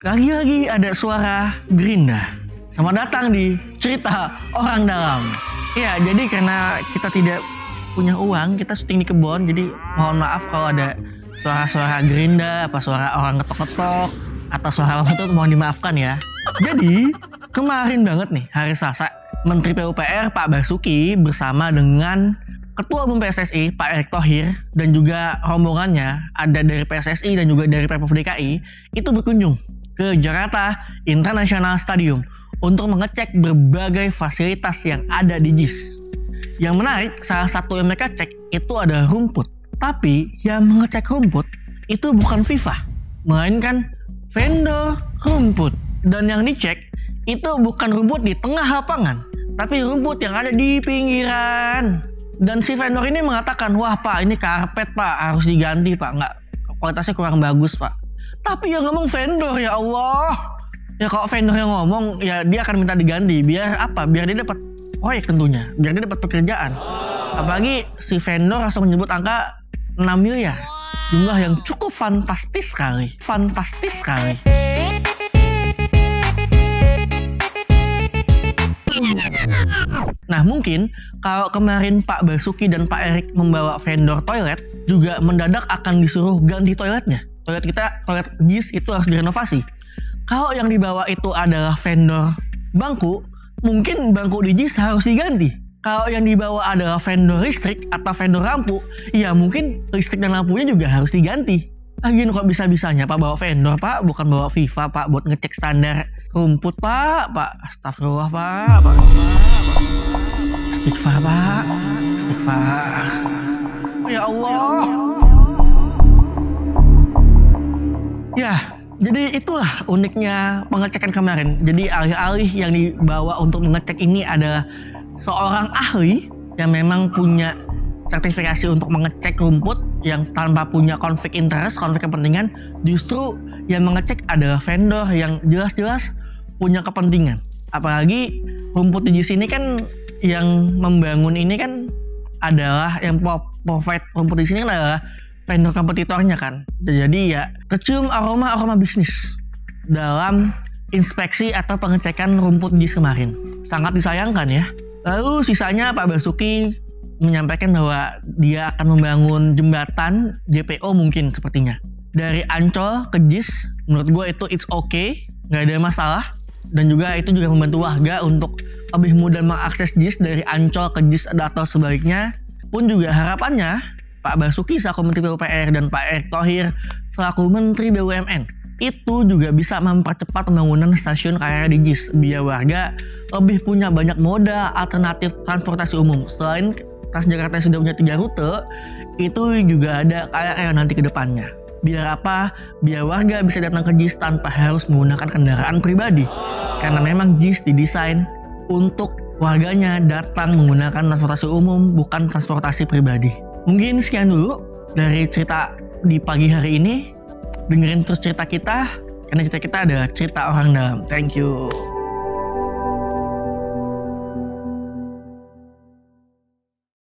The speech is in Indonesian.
Lagi-lagi ada suara gerinda. Selamat datang di cerita orang dalam. Ya, jadi karena kita tidak punya uang, kita syuting di kebun. Jadi mohon maaf kalau ada suara-suara gerinda, apa suara orang ketok-ketok, atau suara apa itu mohon dimaafkan ya. Jadi kemarin banget nih, hari Selasa, Menteri PUPR Pak Basuki bersama dengan Ketua Umum PSSI Pak Erick Thohir dan juga rombongannya ada dari PSSI dan juga dari Pemprov DKI itu berkunjung ke Jakarta International Stadium untuk mengecek berbagai fasilitas yang ada di JIS. Yang menarik, salah satu yang mereka cek itu ada rumput. Tapi yang mengecek rumput itu bukan FIFA, melainkan vendor rumput. Dan yang dicek itu bukan rumput di tengah lapangan, tapi rumput yang ada di pinggiran. Dan si vendor ini mengatakan, wah pak, ini karpet pak, harus diganti pak, nggak, kualitasnya kurang bagus pak. Tapi yang ngomong vendor, ya Allah. Ya kalau vendor yang ngomong, ya dia akan minta diganti. Biar apa? Biar dia dapat proyek tentunya, biar dia dapat pekerjaan. Apalagi si vendor langsung menyebut angka 6 miliar. Jumlah yang cukup fantastis sekali. Fantastis sekali. Nah mungkin kalau kemarin Pak Basuki dan Pak Erick membawa vendor toilet, juga mendadak akan disuruh ganti toiletnya. Toilet kita, toilet JIS itu harus direnovasi. Kalau yang dibawa itu adalah vendor bangku, mungkin bangku di JIS harus diganti. Kalau yang dibawa adalah vendor listrik atau vendor lampu, ya mungkin listrik dan lampunya juga harus diganti. Lagian kok bisa-bisanya Pak bawa vendor Pak, bukan bawa FIFA Pak buat ngecek standar rumput Pak. Astagfirullah Pak. Istighfar Pak. Istighfar. Ya Allah. Ya, jadi itulah uniknya pengecekan kemarin. Jadi alih-alih yang dibawa untuk mengecek ini adalah seorang ahli yang memang punya sertifikasi untuk mengecek rumput yang tanpa punya konflik interest, konflik kepentingan, justru yang mengecek adalah vendor yang jelas-jelas punya kepentingan. Apalagi rumput di JIS ini kan yang membangun ini kan adalah yang provide rumput di sini kan adalah vendor kompetitornya kan. Jadi ya tercium aroma bisnis dalam inspeksi atau pengecekan rumput JIS kemarin. Sangat disayangkan ya. Lalu sisanya Pak Basuki menyampaikan bahwa dia akan membangun jembatan JPO mungkin sepertinya. Dari Ancol ke JIS, menurut gue itu it's okay, nggak ada masalah. Dan juga itu juga membantu warga untuk lebih mudah mengakses JIS dari Ancol ke JIS atau sebaliknya. Pun juga harapannya Pak Basuki selaku Menteri PUPR dan Pak Erick Thohir selaku Menteri BUMN itu juga bisa mempercepat pembangunan stasiun KRL di JIS biar warga lebih punya banyak moda alternatif transportasi umum. Selain Transjakarta yang sudah punya 3 rute, itu juga ada KRL nanti ke depannya. Biar apa? Biar warga bisa datang ke JIS tanpa harus menggunakan kendaraan pribadi. Karena memang JIS didesain untuk warganya datang menggunakan transportasi umum, bukan transportasi pribadi. Mungkin sekian dulu dari cerita di pagi hari ini. Dengerin terus cerita kita, karena cerita kita ada cerita orang dalam. Thank you.